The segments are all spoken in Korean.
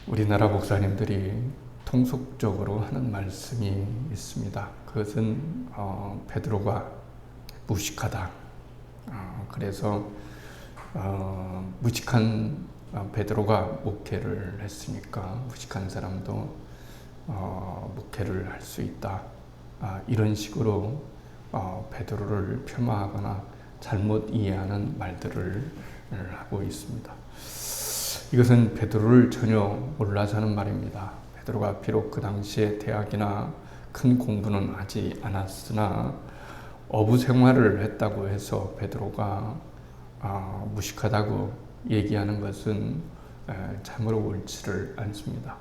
우리나라 목사님들이 통속적으로 하는 말씀이 있습니다. 그것은 베드로가 무식하다. 그래서 무식한 베드로가 목회를 했으니까 무식한 사람도 목회를 할 수 있다. 이런 식으로 베드로를 폄하하거나 잘못 이해하는 말들을 하고 있습니다. 이것은 베드로를 전혀 몰라서 하는 말입니다. 베드로가 비록 그 당시에 대학이나 큰 공부는 하지 않았으나 어부 생활을 했다고 해서 베드로가 무식하다고 얘기하는 것은 참으로 옳지를 않습니다.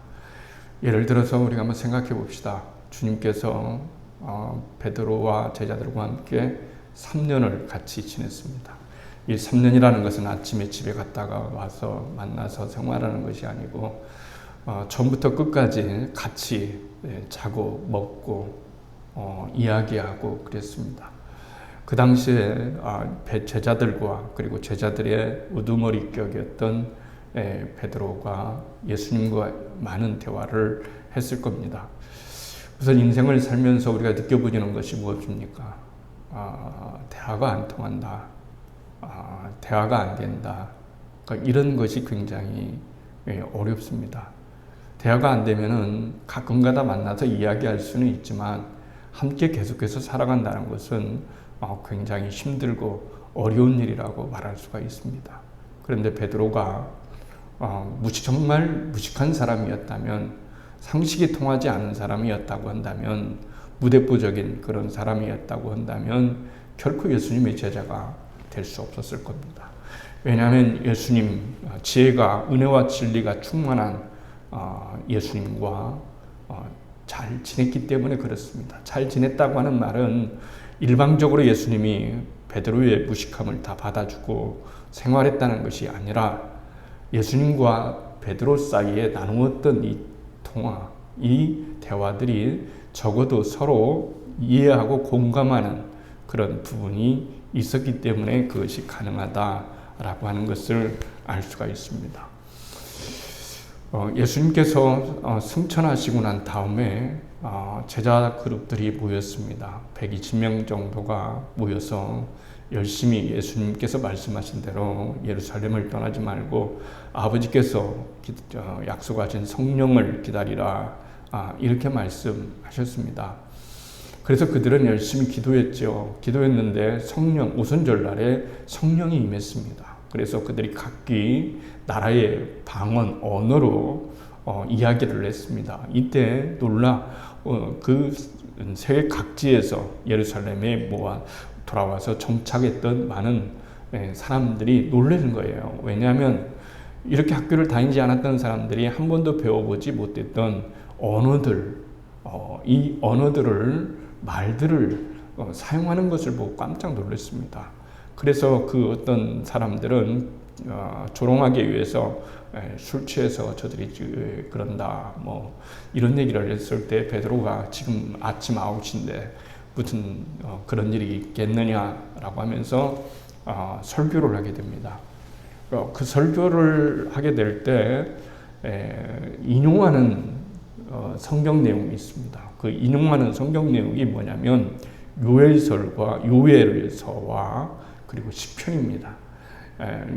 예를 들어서 우리가 한번 생각해 봅시다. 주님께서 베드로와 제자들과 함께 3년을 같이 지냈습니다. 이 3년이라는 것은 아침에 집에 갔다가 와서 만나서 생활하는 것이 아니고 처음부터 끝까지 같이 자고 먹고 이야기하고 그랬습니다. 그 당시에 제자들과 그리고 제자들의 우두머리격이었던 베드로가 예수님과 많은 대화를 했을 겁니다. 우선 인생을 살면서 우리가 느껴보는 것이 무엇입니까? 대화가 안 통한다. 대화가 안 된다. 그러니까 이런 것이 굉장히 어렵습니다. 대화가 안 되면은 가끔가다 만나서 이야기할 수는 있지만 함께 계속해서 살아간다는 것은 굉장히 힘들고 어려운 일이라고 말할 수가 있습니다. 그런데 베드로가 정말 무식한 사람이었다면, 상식이 통하지 않은 사람이었다고 한다면, 무대뽀적인 그런 사람이었다고 한다면 결코 예수님의 제자가 될 수 없었을 겁니다. 왜냐하면 예수님, 지혜가 은혜와 진리가 충만한 예수님과 잘 지냈기 때문에 그렇습니다. 잘 지냈다고 하는 말은 일방적으로 예수님이 베드로의 무식함을 다 받아주고 생활했다는 것이 아니라 예수님과 베드로 사이에 나누었던 이 통화, 이 대화들이 적어도 서로 이해하고 공감하는 그런 부분이 있었기 때문에 그것이 가능하다라고 하는 것을 알 수가 있습니다. 예수님께서 승천하시고 난 다음에 제자 그룹들이 모였습니다. 120명 정도가 모여서 열심히 예수님께서 말씀하신 대로 예루살렘을 떠나지 말고 아버지께서 약속하신 성령을 기다리라, 이렇게 말씀하셨습니다. 그래서 그들은 열심히 기도했는데 오순절날에 성령이 임했습니다. 그래서 그들이 각기 나라의 방언, 언어로 이야기를 했습니다. 이때 그 세계 각지에서 예루살렘에 돌아와서 정착했던 많은 사람들이 놀라는 거예요. 왜냐하면 이렇게 학교를 다니지 않았던 사람들이 한 번도 배워보지 못했던 언어들, 이 말들을 사용하는 것을 보고 깜짝 놀랐습니다. 그래서 그 어떤 사람들은 조롱하기 위해서 술 취해서 저들이 그런다, 이런 얘기를 했을 때 베드로가 지금 아침 9시인데 무슨 그런 일이 있겠느냐라고 하면서 설교를 하게 됩니다. 그 설교를 하게 될 때 인용하는 성경 내용이 있습니다. 그 인용하는 성경 내용이 뭐냐면 요엘서와 그리고 시편입니다.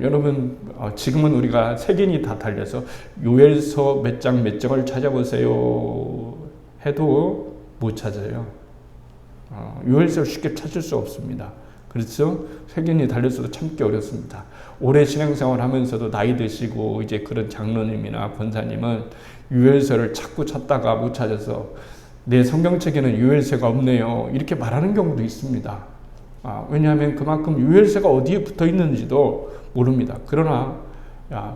여러분, 지금은 우리가 색인이 다 달려서 요엘서 몇 장 몇 장을 찾아보세요 해도 못 찾아요. 요엘서를 쉽게 찾을 수 없습니다. 그래서 색인이 달려서도 참기 어렵습니다. 오래 신앙생활 하면서도 나이 드시고 이제 그런 장로님이나 권사님은 요엘서를 찾다가 못 찾아서 내 성경책에는 요엘서가 없네요, 이렇게 말하는 경우도 있습니다. 왜냐하면 그만큼 요엘서가 어디에 붙어 있는지도 모릅니다. 그러나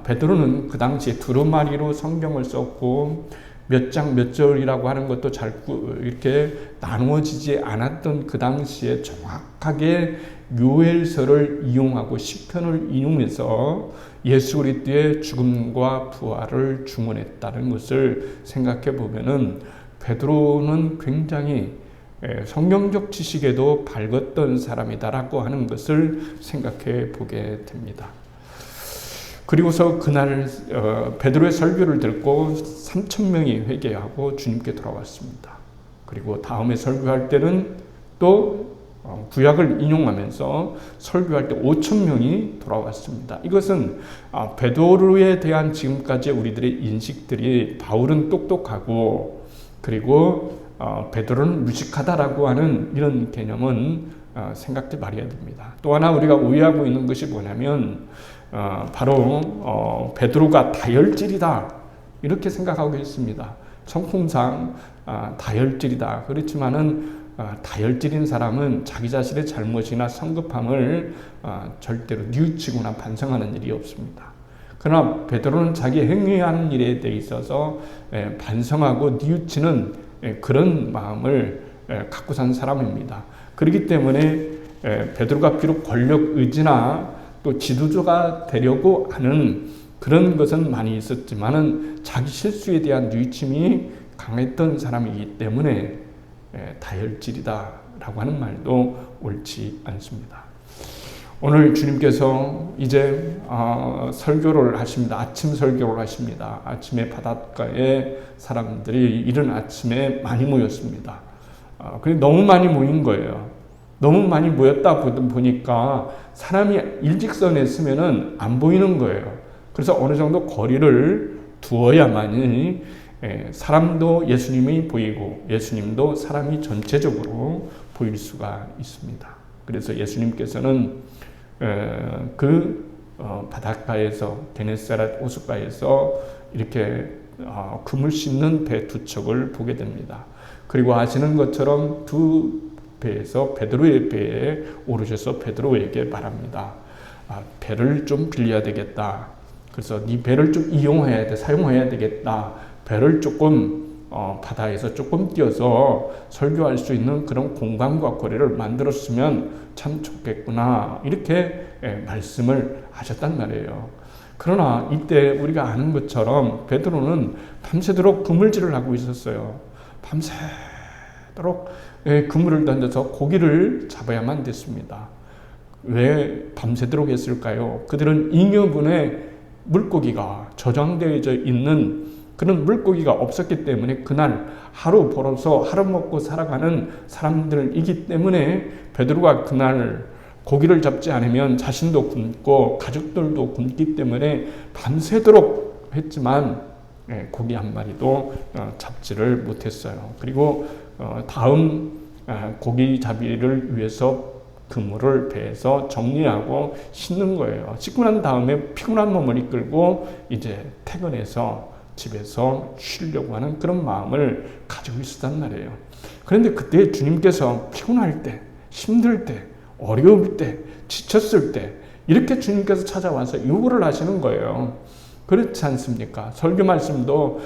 베드로는 그 당시에 두루마리로 성경을 썼고 몇 장 몇 절이라고 하는 것도 잘 이렇게 나누어지지 않았던 그 당시에 정확하게 요엘서를 이용하고 시편을 인용해서 예수 그리스도의 죽음과 부활을 증언했다는 것을 생각해 보면은 베드로는 굉장히 성경적 지식에도 밝았던 사람이다라고 하는 것을 생각해 보게 됩니다. 그리고서 그날 베드로의 설교를 듣고 3,000명이 회개하고 주님께 돌아왔습니다. 그리고 다음에 설교할 때는 또 구약을 인용하면서 설교할 때 5,000명이 돌아왔습니다. 이것은 베드로에 대한 지금까지 우리들의 인식들이 바울은 똑똑하고 그리고 베드로는 무식하다라고 하는 이런 개념은 생각해 말해야 됩니다. 또 하나 우리가 오해하고 있는 것이 뭐냐면 바로 베드로가 다혈질이다 이렇게 생각하고 있습니다. 성품상 다혈질이다. 그렇지만은 다혈질인 사람은 자기 자신의 잘못이나 성급함을 절대로 뉘우치거나 반성하는 일이 없습니다. 그러나 베드로는 자기 행위하는 일에 대해 있어서 반성하고 뉘우치는 그런 마음을 갖고 산 사람입니다. 그렇기 때문에 베드로가 비록 권력 의지나 또 지도자가 되려고 하는 그런 것은 많이 있었지만은 자기 실수에 대한 뉘우침이 강했던 사람이기 때문에 다혈질이다라고 하는 말도 옳지 않습니다. 오늘 주님께서 이제 설교를 하십니다. 아침 설교를 하십니다. 아침에 바닷가에 사람들이 이른 아침에 많이 모였습니다. 그게 너무 많이 모인 거예요. 너무 많이 모였다 보니까 사람이 일직선에 있으면은 안 보이는 거예요. 그래서 어느 정도 거리를 두어야만이 사람도 예수님이 보이고 예수님도 사람이 전체적으로 보일 수가 있습니다. 그래서 예수님께서는 그 바닷가에서 게네사렛 호숫가에서 이렇게 그물 씻는 배 두 척을 보게 됩니다. 그리고 아시는 것처럼 두 배에서 베드로의 배에 오르셔서 베드로에게 말합니다. 배를 좀 빌려야 되겠다. 그래서 네 배를 좀 이용해야 돼, 사용해야 되겠다. 배를 조금 바다에서 조금 띄어서 설교할 수 있는 그런 공간과 거리를 만들었으면 참 좋겠구나. 이렇게 말씀을 하셨단 말이에요. 그러나 이때 우리가 아는 것처럼 베드로는 밤새도록 그물질을 하고 있었어요. 밤새도록 그물을 던져서 고기를 잡아야만 됐습니다. 왜 밤새도록 했을까요? 그들은 잉여분의 물고기가 저장되어 있는 그런 물고기가 없었기 때문에 그날 하루 벌어서 하루 먹고 살아가는 사람들이기 때문에 베드로가 그날 고기를 잡지 않으면 자신도 굶고 가족들도 굶기 때문에 밤새도록 했지만 고기 한 마리도 잡지를 못했어요. 그리고 다음 고기 잡이를 위해서 그물을 배에서 정리하고 씻는 거예요. 씻고 난 다음에 피곤한 몸을 이끌고 이제 퇴근해서 집에서 쉬려고 하는 그런 마음을 가지고 있었단 말이에요. 그런데 그때 주님께서 피곤할 때, 힘들 때, 어려울 때, 지쳤을 때 이렇게 주님께서 찾아와서 요구를 하시는 거예요. 그렇지 않습니까? 설교 말씀도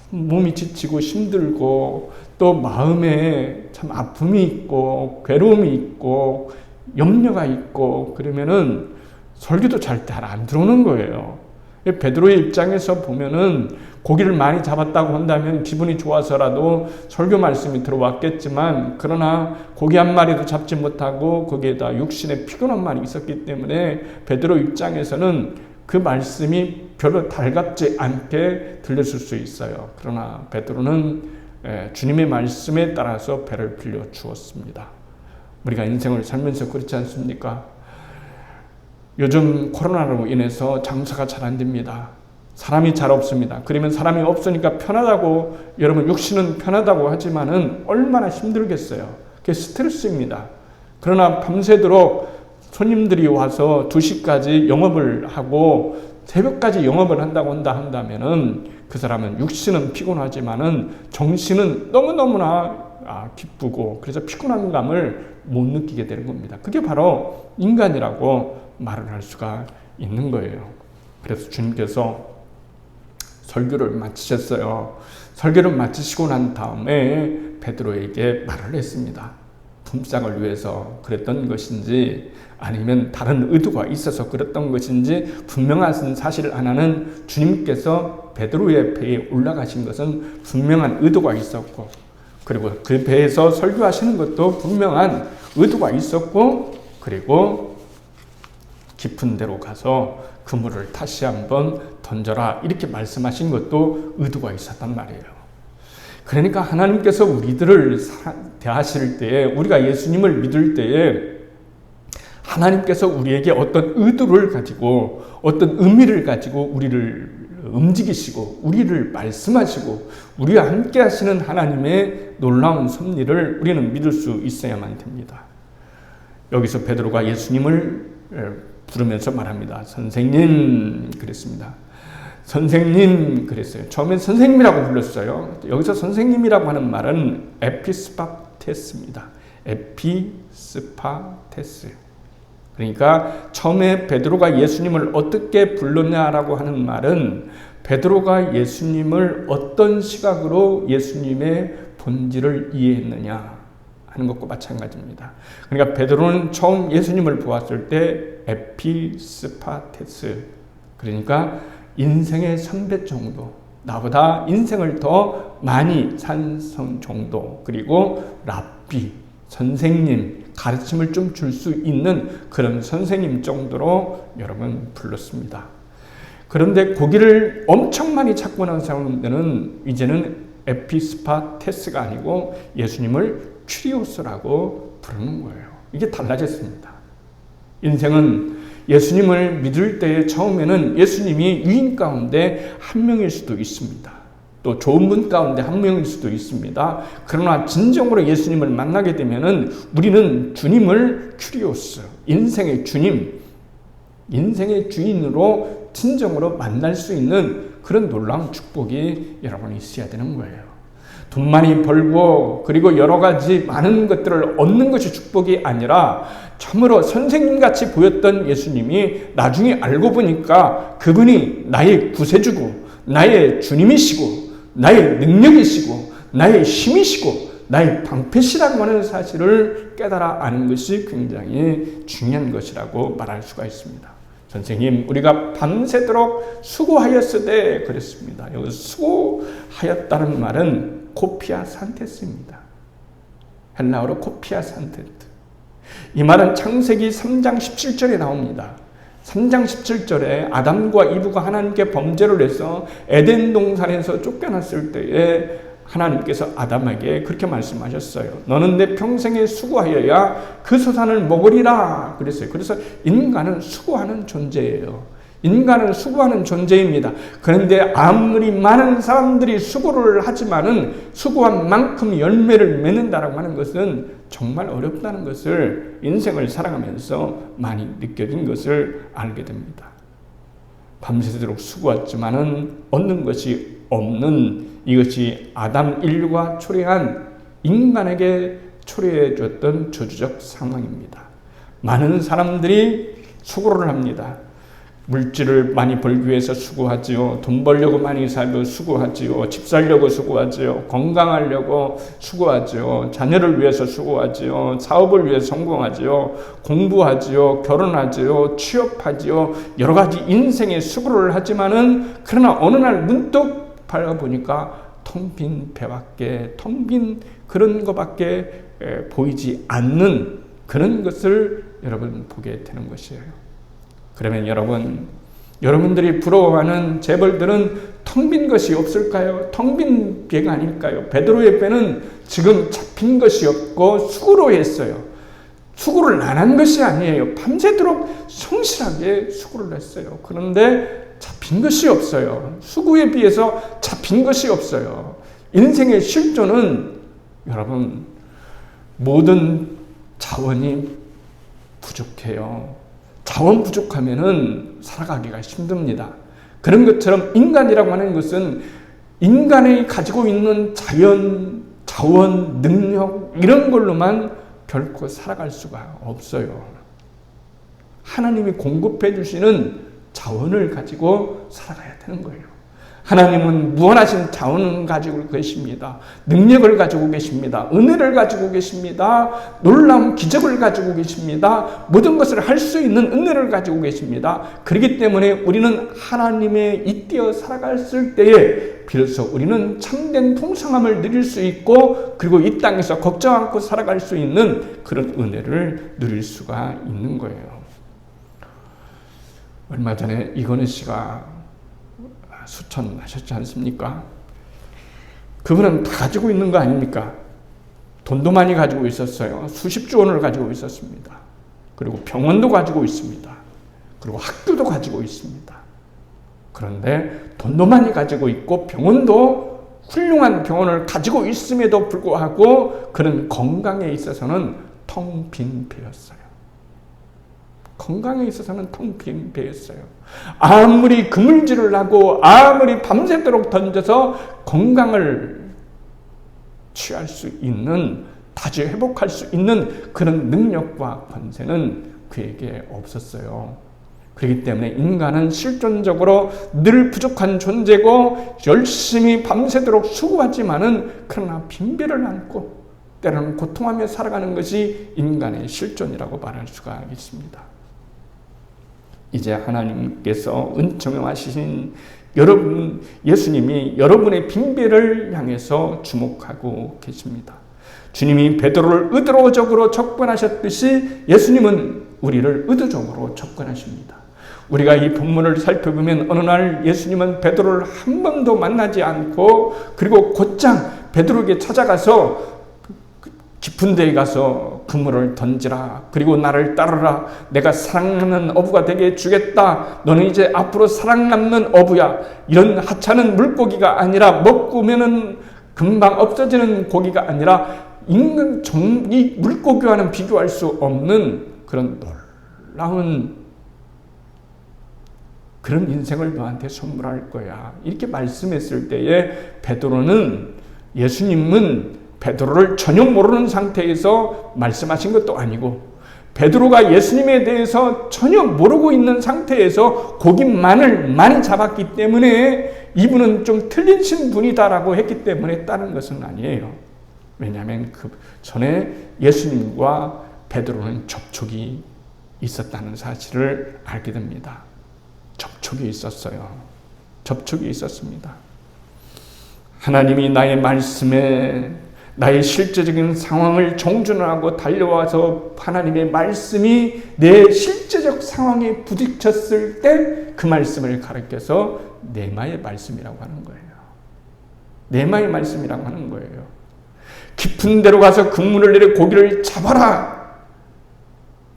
몸이 지치고 힘들고 또 마음에 참 아픔이 있고 괴로움이 있고 염려가 있고 그러면은 설교도 잘 안 들어오는 거예요. 베드로의 입장에서 보면은 고기를 많이 잡았다고 한다면 기분이 좋아서라도 설교 말씀이 들어왔겠지만 그러나 고기 한 마리도 잡지 못하고 거기에다 육신의 피곤한 말이 있었기 때문에 베드로 입장에서는 그 말씀이 별로 달갑지 않게 들렸을 수 있어요. 그러나 베드로는 주님의 말씀에 따라서 배를 빌려 주었습니다. 우리가 인생을 살면서 그렇지 않습니까? 요즘 코로나로 인해서 장사가 잘 안 됩니다. 사람이 잘 없습니다. 그러면 사람이 없으니까 편하다고 여러분 육신은 편하다고 하지만은 얼마나 힘들겠어요. 그게 스트레스입니다. 그러나 밤새도록 손님들이 와서 2시까지 영업을 하고 새벽까지 영업을 한다고 한다면은 그 사람은 육신은 피곤하지만은 정신은 너무너무나 기쁘고 그래서 피곤한 감을 못 느끼게 되는 겁니다. 그게 바로 인간이라고 말을 할 수가 있는 거예요. 그래서 주님께서 설교를 마치셨어요. 설교를 마치시고 난 다음에 베드로에게 말을 했습니다. 품삯을 위해서 그랬던 것인지 아니면 다른 의도가 있어서 그랬던 것인지 분명한 사실 하나는 주님께서 베드로의 배에 올라가신 것은 분명한 의도가 있었고 그리고 그 배에서 설교하시는 것도 분명한 의도가 있었고 그리고 깊은 데로 가서 그물을 다시 한번 던져라 이렇게 말씀하신 것도 의도가 있었단 말이에요. 그러니까 하나님께서 우리들을 대하실 때에, 우리가 예수님을 믿을 때에 하나님께서 우리에게 어떤 의도를 가지고 어떤 의미를 가지고 우리를 움직이시고 우리를 말씀하시고 우리와 함께 하시는 하나님의 놀라운 섭리를 우리는 믿을 수 있어야만 됩니다. 여기서 베드로가 예수님을 부르면서 말합니다. 선생님 그랬습니다. 선생님 그랬어요. 처음엔 선생님이라고 불렀어요. 여기서 선생님이라고 하는 말은 에피스파테스입니다. 에피스파테스. 그러니까 처음에 베드로가 예수님을 어떻게 불렀냐라고 하는 말은 베드로가 예수님을 어떤 시각으로 예수님의 본질을 이해했느냐 하는 것과 마찬가지입니다. 그러니까 베드로는 처음 예수님을 보았을 때 에피스파테스, 그러니까 인생의 선배 정도, 나보다 인생을 더 많이 산 정도, 그리고 랍비, 선생님, 가르침을 좀 줄 수 있는 그런 선생님 정도로 여러분 불렀습니다. 그런데 고기를 엄청 많이 찾고 난 사람들은 이제는 에피스파테스가 아니고 예수님을 큐리오스라고 부르는 거예요. 이게 달라졌습니다. 인생은 예수님을 믿을 때에 처음에는 예수님이 유인 가운데 한 명일 수도 있습니다. 또 좋은 분 가운데 한 명일 수도 있습니다. 그러나 진정으로 예수님을 만나게 되면은 우리는 주님을 큐리오스, 인생의 주님, 인생의 주인으로 진정으로 만날 수 있는 그런 놀라운 축복이 여러분이 있어야 되는 거예요. 돈 많이 벌고 그리고 여러 가지 많은 것들을 얻는 것이 축복이 아니라 참으로 선생님같이 보였던 예수님이 나중에 알고 보니까 그분이 나의 구세주고 나의 주님이시고 나의 능력이시고 나의 힘이시고 나의 방패시라고 하는 사실을 깨달아 아는 것이 굉장히 중요한 것이라고 말할 수가 있습니다. 선생님, 우리가 밤새도록 수고하였으되 그랬습니다. 여기 수고하였다는 말은 코피아 산테스입니다. 헬라어로 코피아 산테스. 이 말은 창세기 3장 17절에 나옵니다. 3장 17절에 아담과 이브가 하나님께 범죄를 해서 에덴 동산에서 쫓겨났을 때에 하나님께서 아담에게 그렇게 말씀하셨어요. 너는 내 평생에 수고하여야 그 소산을 먹으리라 그랬어요. 그래서 인간은 수고하는 존재예요. 인간은 수고하는 존재입니다. 그런데 아무리 많은 사람들이 수고를 하지만은 수고한 만큼 열매를 맺는다라고 하는 것은 정말 어렵다는 것을 인생을 살아가면서 많이 느껴진 것을 알게 됩니다. 밤새도록 수고했지만은 얻는 것이 없는 이것이 아담 인류가 초래한 인간에게 초래해 줬던 저주적 상황입니다. 많은 사람들이 수고를 합니다. 물질을 많이 벌기 위해서 수고하지요. 돈 벌려고 많이 살고 수고하지요. 집 살려고 수고하지요. 건강하려고 수고하지요. 자녀를 위해서 수고하지요. 사업을 위해서 성공하지요. 공부하지요. 결혼하지요. 취업하지요. 여러 가지 인생의 수고를 하지만은 그러나 어느 날 문득 바라보니까 텅 빈 배밖에, 텅 빈 그런 것밖에 보이지 않는 그런 것을 여러분 보게 되는 것이에요. 그러면 여러분들이 부러워하는 재벌들은 텅 빈 것이 없을까요? 텅 빈 배가 아닐까요? 베드로의 배는 지금 잡힌 것이 없고 수고로 했어요. 수고를 안 한 것이 아니에요. 밤새도록 성실하게 수고를 했어요. 그런데 잡힌 것이 없어요. 수고에 비해서 잡힌 것이 없어요. 인생의 실존은 여러분 모든 자원이 부족해요. 자원 부족하면은 살아가기가 힘듭니다. 그런 것처럼 인간이라고 하는 것은 인간이 가지고 있는 자원, 능력 이런 걸로만 결코 살아갈 수가 없어요. 하나님이 공급해 주시는 자원을 가지고 살아가야 되는 거예요. 하나님은 무한하신 자원을 가지고 계십니다. 능력을 가지고 계십니다. 은혜를 가지고 계십니다. 놀라운 기적을 가지고 계십니다. 모든 것을 할 수 있는 은혜를 가지고 계십니다. 그렇기 때문에 우리는 하나님의 잇대어 살아갔을 때에 비로소 우리는 참된 풍성함을 누릴 수 있고 그리고 이 땅에서 걱정 않고 살아갈 수 있는 그런 은혜를 누릴 수가 있는 거예요. 얼마 전에 이건희 씨가 수천하셨지 않습니까? 그분은 다 가지고 있는 거 아닙니까? 돈도 많이 가지고 있었어요. 수십조 원을 가지고 있었습니다. 그리고 병원도 가지고 있습니다. 그리고 학교도 가지고 있습니다. 그런데 돈도 많이 가지고 있고 병원도 훌륭한 병원을 가지고 있음에도 불구하고 그는 건강에 있어서는 텅 빈 배였어요. 건강에 있어서는 텅 빈 배였어요. 아무리 그물질을 하고 아무리 밤새도록 던져서 건강을 취할 수 있는, 다시 회복할 수 있는 그런 능력과 권세는 그에게 없었어요. 그렇기 때문에 인간은 실존적으로 늘 부족한 존재고 열심히 밤새도록 수고하지만은 그러나 빈배를 안고 때로는 고통하며 살아가는 것이 인간의 실존이라고 말할 수가 있습니다. 이제 하나님께서 은총하신 여러분, 예수님이 여러분의 빈배를 향해서 주목하고 계십니다. 주님이 베드로를 의도적으로 접근하셨듯이 예수님은 우리를 의도적으로 접근하십니다. 우리가 이 본문을 살펴보면 어느 날 예수님은 베드로를 한 번도 만나지 않고 그리고 곧장 베드로에게 찾아가서 깊은 데에 가서 그물을 던지라. 그리고 나를 따르라. 내가 사랑하는 어부가 되게 주겠다. 너는 이제 앞으로 사랑받는 어부야. 이런 하찮은 물고기가 아니라 먹으면은 금방 없어지는 고기가 아니라 인간 이 물고기와는 비교할 수 없는 그런 놀라운 그런 인생을 너한테 선물할 거야. 이렇게 말씀했을 때에 베드로는, 예수님은 베드로를 전혀 모르는 상태에서 말씀하신 것도 아니고 베드로가 예수님에 대해서 전혀 모르고 있는 상태에서 고기만을 많이 잡았기 때문에 이분은 좀 틀리신 분이다라고 했기 때문에 다른 것은 아니에요. 왜냐하면 그 전에 예수님과 베드로는 접촉이 있었다는 사실을 알게 됩니다. 접촉이 있었어요. 접촉이 있었습니다. 하나님이 나의 말씀에 나의 실제적인 상황을 정준하고 달려와서 하나님의 말씀이 내 실제적 상황에 부딪혔을 때 그 말씀을 가르쳐서 네마의 말씀이라고 하는 거예요. 네마의 말씀이라고 하는 거예요. 깊은 데로 가서 그물을 내려 고기를 잡아라.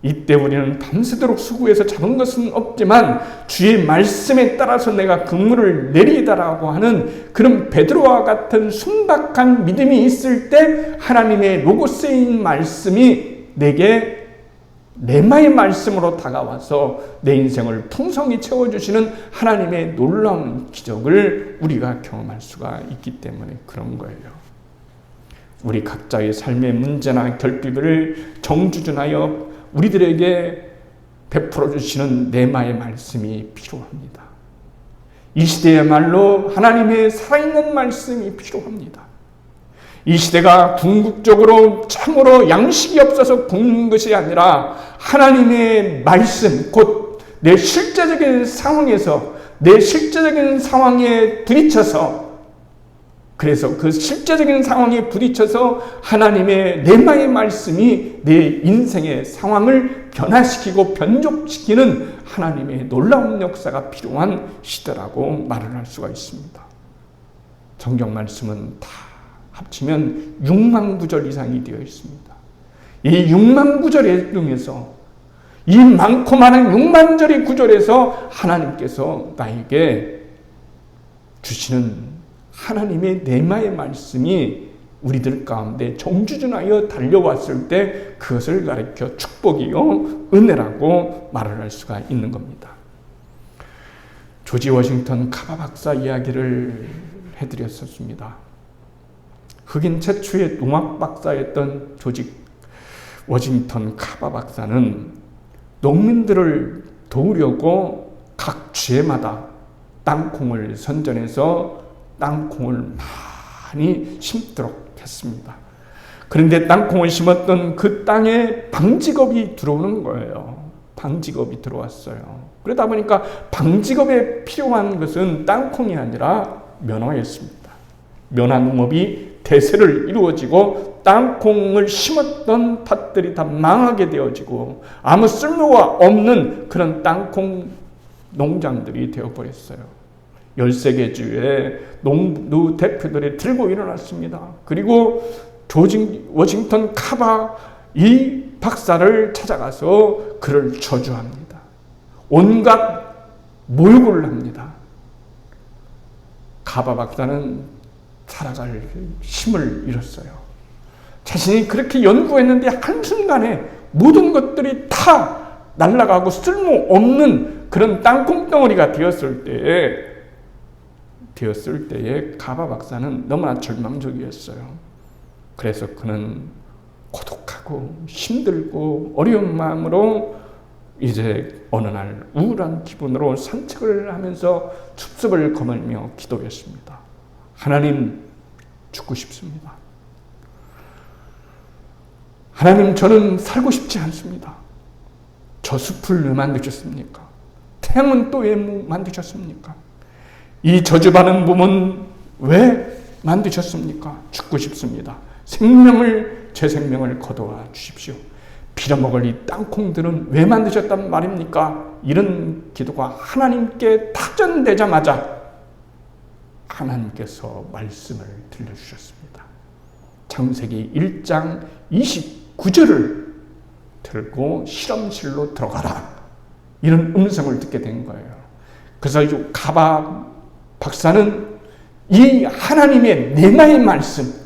이때 우리는 밤새도록 수고해서 잡은 것은 없지만 주의 말씀에 따라서 내가 그물을 내리다라고 하는 그런 베드로와 같은 순박한 믿음이 있을 때 하나님의 로고스인 말씀이 내게 레마의 말씀으로 다가와서 내 인생을 풍성히 채워주시는 하나님의 놀라운 기적을 우리가 경험할 수가 있기 때문에 그런 거예요. 우리 각자의 삶의 문제나 결핍을 정주준하여 우리들에게 베풀어 주시는 레마의 말씀이 필요합니다. 이 시대야말로 하나님의 살아있는 말씀이 필요합니다. 이 시대가 궁극적으로 참으로 양식이 없어서 굶는 것이 아니라 하나님의 말씀, 곧 내 실제적인 상황에서 내 실제적인 상황에 부딪혀서, 그래서 그 실제적인 상황에 부딪혀서 하나님의 레마의 말씀이 내 인생의 상황을 변화시키고 변족시키는 하나님의 놀라운 역사가 필요한 시대라고 말을 할 수가 있습니다. 성경 말씀은 다 합치면 6만 구절 이상이 되어 있습니다. 이 6만 구절에 중에서 이 많고 많은 6만 절의 구절에서 하나님께서 나에게 주시는 하나님의 레마의 말씀이 우리들 가운데 정주준하여 달려왔을 때 그것을 가리켜 축복이요 은혜라고 말을 할 수가 있는 겁니다. 조지 워싱턴 카바 박사 이야기를 해드렸었습니다. 흑인 최초의 농학 박사였던 조지 워싱턴 카바 박사는 농민들을 도우려고 각 주에마다 땅콩을 선전해서 땅콩을 많이 심도록 했습니다. 그런데 땅콩을 심었던 그 땅에 방직업이 들어오는 거예요. 방직업이 들어왔어요. 그러다 보니까 방직업에 필요한 것은 땅콩이 아니라 면화였습니다. 면화 농업이 대세를 이루어지고 땅콩을 심었던 밭들이 다 망하게 되어지고 아무 쓸모가 없는 그런 땅콩 농장들이 되어버렸어요. 13개 주의 농부 대표들이 들고 일어났습니다. 그리고 조지 워싱턴 카바 이 박사를 찾아가서 그를 저주합니다. 온갖 모욕을 합니다. 카바 박사는 살아갈 힘을 잃었어요. 자신이 그렇게 연구했는데 한순간에 모든 것들이 다 날아가고 쓸모없는 그런 땅콩덩어리가 되었을 때에 카바 박사는 너무나 절망적이었어요. 그래서 그는 고독하고 힘들고 어려운 마음으로 이제 어느 날 우울한 기분으로 산책을 하면서 숲숲을 거닐며 기도했습니다. 하나님, 죽고 싶습니다. 하나님, 저는 살고 싶지 않습니다. 저 숲을 왜 만드셨습니까? 태양은 또 왜 만드셨습니까? 이 저주받은 몸은 왜 만드셨습니까? 죽고 싶습니다. 제 생명을 거둬와 주십시오. 빌어먹을 이 땅콩들은 왜 만드셨단 말입니까? 이런 기도가 하나님께 타전되자마자 하나님께서 말씀을 들려주셨습니다. 창세기 1장 29절을 들고 실험실로 들어가라. 이런 음성을 듣게 된 거예요. 그래서 이 가바 박사는 이 하나님의 내마의 말씀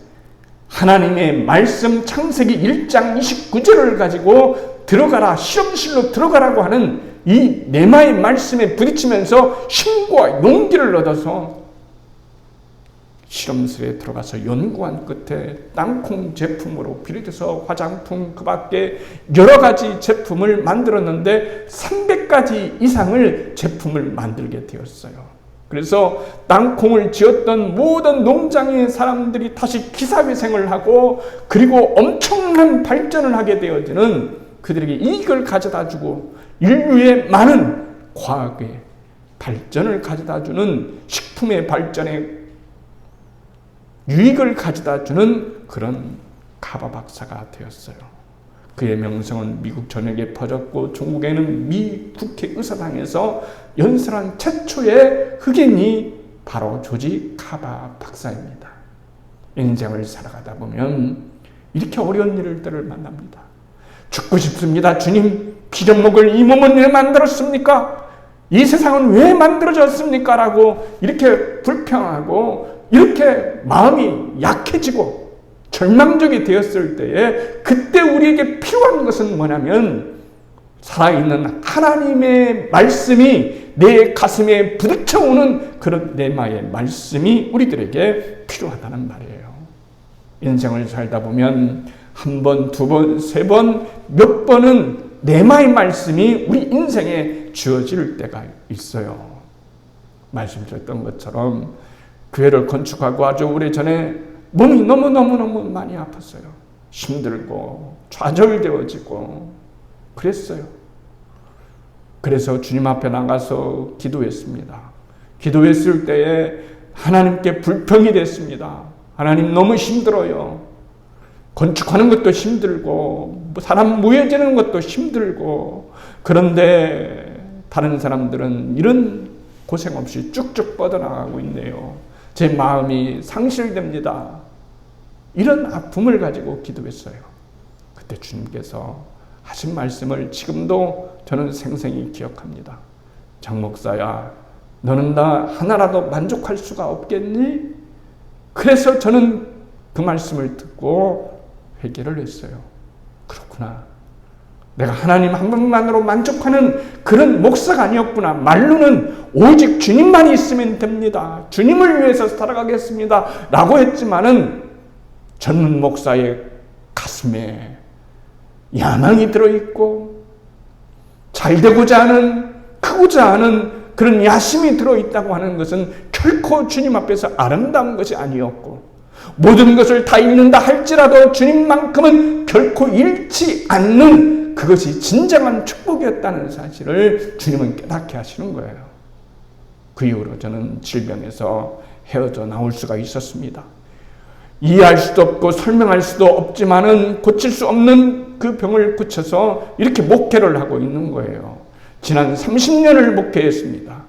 창세기 1장 29절을 가지고 들어가라, 실험실로 들어가라고 하는 이 내마의 말씀에 부딪히면서 힘과 용기를 얻어서 실험실에 들어가서 연구한 끝에 땅콩 제품으로 비롯해서 화장품 그 밖에 여러 가지 제품을 만들었는데 300가지 이상을 제품을 만들게 되었어요. 그래서 땅콩을 지었던 모든 농장의 사람들이 다시 기사회생을 하고 그리고 엄청난 발전을 하게 되어지는 그들에게 이익을 가져다주고 인류의 많은 과학의 발전을 가져다주는 식품의 발전에 유익을 가져다주는 그런 가바 박사가 되었어요. 그의 명성은 미국 전역에 퍼졌고 중국에는 미 국회 의사당에서 연설한 최초의 흑인이 바로 조지 카바 박사입니다. 인생을 살아가다 보면 이렇게 어려운 일들을 만납니다. 죽고 싶습니다. 주님, 빌어먹을 이 몸은 왜 만들었습니까? 이 세상은 왜 만들어졌습니까? 라고 이렇게 불평하고 이렇게 마음이 약해지고 절망적이 되었을 때에 그때 우리에게 필요한 것은 뭐냐면 살아있는 하나님의 말씀이 내 가슴에 부딪혀오는 그런 내마의 말씀이 우리들에게 필요하다는 말이에요. 인생을 살다 보면 한 번, 두 번, 세 번, 몇 번은 내마의 말씀이 우리 인생에 주어질 때가 있어요. 말씀드렸던 것처럼 교회를 건축하고 아주 오래전에 몸이 너무너무 많이 아팠어요. 힘들고 좌절되어지고 그랬어요. 그래서 주님 앞에 나가서 기도했습니다. 기도했을 때에 하나님께 불평이 됐습니다. 하나님, 너무 힘들어요. 건축하는 것도 힘들고 사람 모여지는 것도 힘들고 그런데 다른 사람들은 이런 고생 없이 쭉쭉 뻗어나가고 있네요. 제 마음이 상실됩니다. 이런 아픔을 가지고 기도했어요. 그때 주님께서 하신 말씀을 지금도 저는 생생히 기억합니다. 장 목사야, 너는 나 하나라도 만족할 수가 없겠니? 그래서 저는 그 말씀을 듣고 회개를 했어요. 그렇구나. 내가 하나님 한 분만으로 만족하는 그런 목사가 아니었구나. 말로는 오직 주님만 있으면 됩니다. 주님을 위해서 살아가겠습니다. 라고 했지만은 젊은 목사의 가슴에 야망이 들어있고 잘되고자 하는, 크고자 하는 그런 야심이 들어있다고 하는 것은 결코 주님 앞에서 아름다운 것이 아니었고 모든 것을 다 잃는다 할지라도 주님만큼은 결코 잃지 않는 그것이 진정한 축복이었다는 사실을 주님은 깨닫게 하시는 거예요. 그 이후로 저는 질병에서 헤어져 나올 수가 있었습니다. 이해할 수도 없고 설명할 수도 없지만은 고칠 수 없는 그 병을 고쳐서 이렇게 목회를 하고 있는 거예요. 지난 30년을 목회했습니다.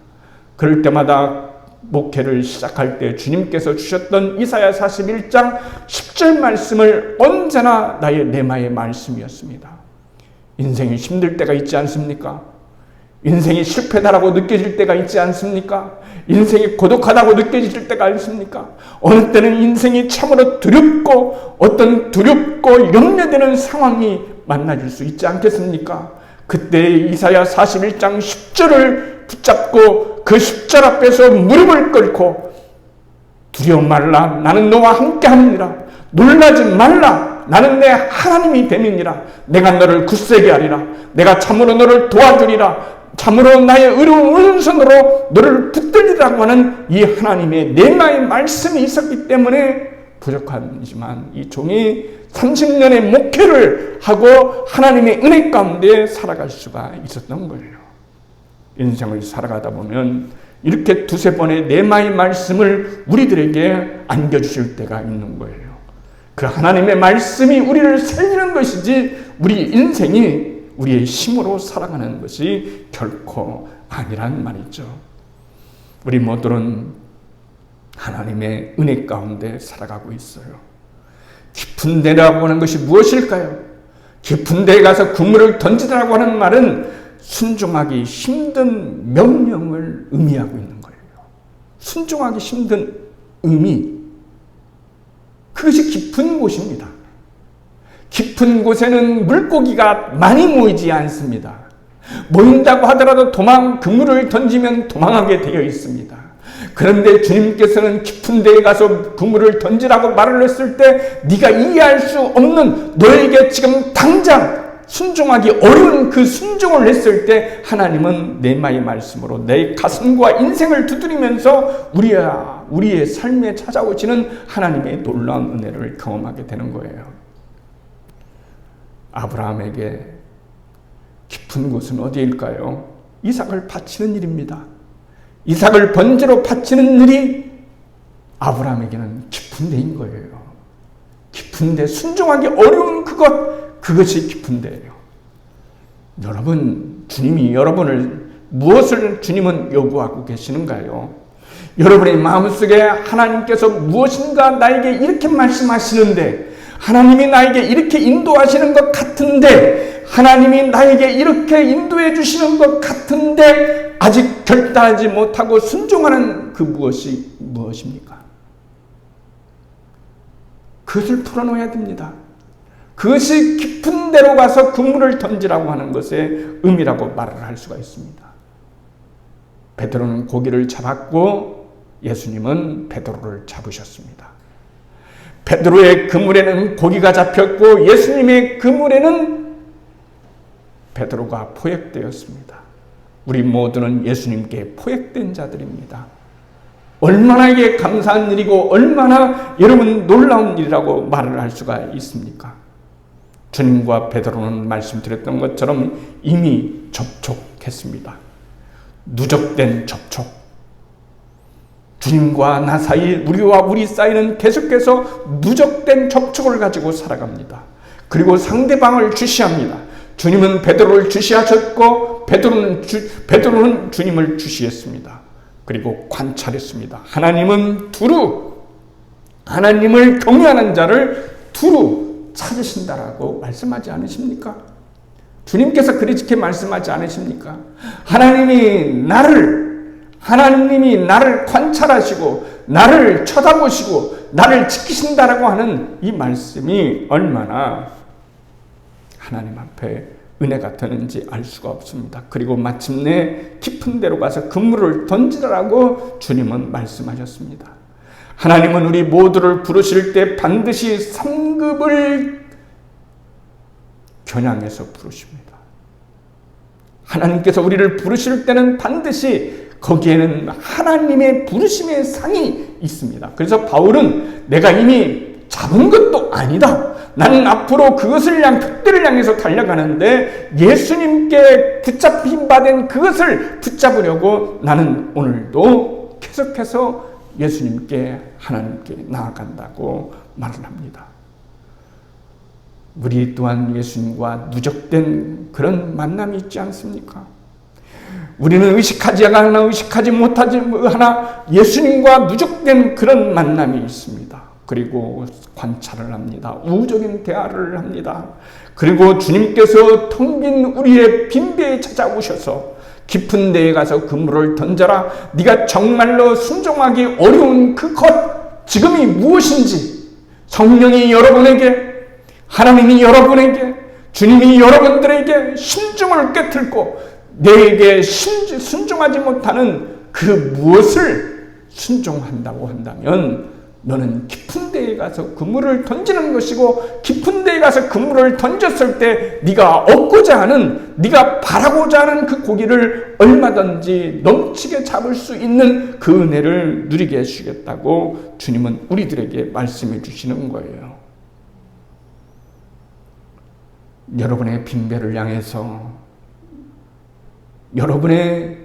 그럴 때마다 목회를 시작할 때 주님께서 주셨던 이사야 41장 10절 말씀을 언제나 나의 내마의 말씀이었습니다. 인생이 힘들 때가 있지 않습니까? 인생이 실패다라고 느껴질 때가 있지 않습니까? 인생이 고독하다고 느껴질 때가 있습니까? 어느 때는 인생이 참으로 두렵고 어떤 두렵고 염려되는 상황이 만나질 수 있지 않겠습니까? 그때 이사야 41장 10절을 붙잡고 그 10절 앞에서 무릎을 꿇고 두려워 말라 나는 너와 함께하느니라 놀라지 말라 나는 내 하나님이 됨이니라 내가 너를 굳세게 하리라 내가 참으로 너를 도와주리라 참으로 나의 의로운 오른손으로 너를 붙들리라고 하는 이 하나님의 내마의 말씀이 있었기 때문에 부족하지만 이 종이 30년의 목회를 하고 하나님의 은혜 가운데 살아갈 수가 있었던 거예요. 인생을 살아가다 보면 이렇게 두세 번의 내마의 말씀을 우리들에게 안겨주실 때가 있는 거예요. 그 하나님의 말씀이 우리를 살리는 것이지 우리 인생이 우리의 힘으로 살아가는 것이 결코 아니란 말이죠. 우리 모두는 하나님의 은혜 가운데 살아가고 있어요. 깊은 데라고 하는 것이 무엇일까요? 깊은 데에 가서 그물을 던지라고 하는 말은 순종하기 힘든 명령을 의미하고 있는 거예요. 순종하기 힘든 의미. 그것이 깊은 곳입니다. 깊은 곳에는 물고기가 많이 모이지 않습니다. 모인다고 하더라도 그물을 던지면 도망하게 되어 있습니다. 그런데 주님께서는 깊은 데에 가서 그물을 던지라고 말을 했을 때 네가 이해할 수 없는 너에게 지금 당장 순종하기 어려운 그 순종을 했을 때 하나님은 내마의 말씀으로 내 가슴과 인생을 두드리면서 우리의 삶에 찾아오시는 하나님의 놀라운 은혜를 경험하게 되는 거예요. 아브라함에게 깊은 곳은 어디일까요? 이삭을 바치는 일입니다. 이삭을 번제로 바치는 일이 아브라함에게는 깊은 데인 거예요. 깊은 데, 순종하기 어려운 그것이 깊은 데예요. 여러분, 주님이 무엇을 주님은 요구하고 계시는가요? 여러분의 마음속에 하나님께서 무엇인가 나에게 이렇게 말씀하시는데, 하나님이 나에게 이렇게 인도하시는 것 같은데, 하나님이 나에게 이렇게 인도해 주시는 것 같은데 아직 결단하지 못하고 순종하는 그 무엇입니까? 그것을 풀어놓아야 됩니다. 그것이 깊은 데로 가서 그물을 던지라고 하는 것의 의미라고 말을 할 수가 있습니다. 베드로는 고기를 잡았고 예수님은 베드로를 잡으셨습니다. 베드로의 그물에는 고기가 잡혔고 예수님의 그물에는 베드로가 포획되었습니다. 우리 모두는 예수님께 포획된 자들입니다. 얼마나 이게 감사한 일이고 얼마나 여러분 놀라운 일이라고 말을 할 수가 있습니까? 주님과 베드로는 말씀드렸던 것처럼 이미 접촉했습니다. 누적된 접촉. 주님과 나 사이, 우리와 우리 사이는 계속해서 누적된 접촉을 가지고 살아갑니다. 그리고 상대방을 주시합니다. 주님은 베드로를 주시하셨고 베드로는 주님을 주시했습니다. 그리고 관찰했습니다. 하나님은 하나님을 경외하는 자를 두루 찾으신다라고 말씀하지 않으십니까? 주님께서 그렇게 말씀하지 않으십니까? 하나님이 나를 관찰하시고 나를 쳐다보시고 나를 지키신다라고 하는 이 말씀이 얼마나 하나님 앞에 은혜가 되는지 알 수가 없습니다. 그리고 마침내 깊은 데로 가서 그물을 던지라고 주님은 말씀하셨습니다. 하나님은 우리 모두를 부르실 때 반드시 3급을 겨냥해서 부르십니다. 하나님께서 우리를 부르실 때는 반드시 거기에는 하나님의 부르심의 상이 있습니다. 그래서 바울은 내가 이미 잡은 것도 아니다. 나는 앞으로 그때를 향해서 달려가는데 예수님께 붙잡힌 바 된 그것을 붙잡으려고 나는 오늘도 계속해서 예수님께 하나님께 나아간다고 말을 합니다. 우리 또한 예수님과 누적된 그런 만남이 있지 않습니까? 우리는 의식하지 하나 의식하지 못하지 하나 예수님과 누적된 그런 만남이 있습니다. 그리고 관찰을 합니다. 우호적인 대화를 합니다. 그리고 주님께서 텅 빈 우리의 빈배에 찾아오셔서 깊은 데에 가서 그물을 던져라. 네가 정말로 순종하기 어려운 그것 지금이 무엇인지 성령이 여러분에게, 하나님이 여러분에게, 주님이 여러분들에게 심중을 꿰뚫고 내게 순종하지 못하는 그 무엇을 순종한다고 한다면 너는 깊은 데에 가서 그물을 던지는 것이고, 깊은 데에 가서 그물을 던졌을 때 네가 얻고자 하는, 네가 바라고자 하는 그 고기를 얼마든지 넘치게 잡을 수 있는 그 은혜를 누리게 해주시겠다고 주님은 우리들에게 말씀해 주시는 거예요. 여러분의 빈배를 향해서, 여러분의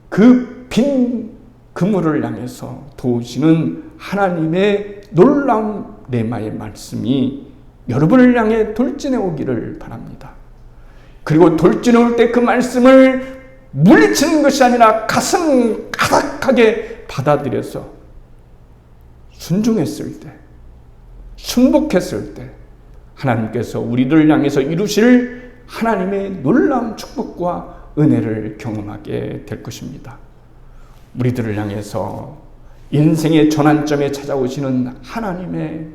그 빈 그물을 향해서 도우시는 하나님의 놀라운 레마의 말씀이 여러분을 향해 돌진해 오기를 바랍니다. 그리고 돌진해 올 때 그 말씀을 물리치는 것이 아니라 가슴 가득하게 받아들여서 순종했을 때, 순복했을 때 하나님께서 우리를 향해서 이루실 하나님의 놀라운 축복과 은혜를 경험하게 될 것입니다. 우리들을 향해서 인생의 전환점에 찾아오시는 하나님의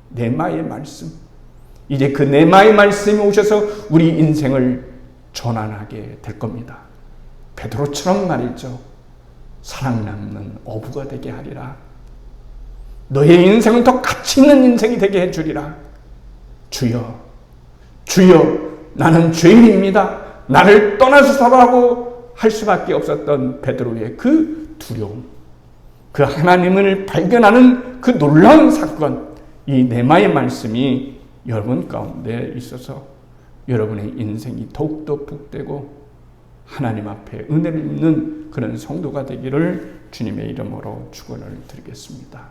네마의 말씀, 이제 그 네마의 말씀이 오셔서 우리 인생을 전환하게 될 겁니다. 베드로처럼 말이죠. 사랑 남는 어부가 되게 하리라. 너의 인생은 더 가치 있는 인생이 되게 해주리라. 주여, 주여, 나는 죄인입니다. 나를 떠나소서라고 할 수밖에 없었던 베드로의 그 두려움, 그 하나님을 발견하는 그 놀라운 사건, 이 네마의 말씀이 여러분 가운데 있어서 여러분의 인생이 더욱더 복되고 하나님 앞에 은혜를 입는 그런 성도가 되기를 주님의 이름으로 축원을 드리겠습니다.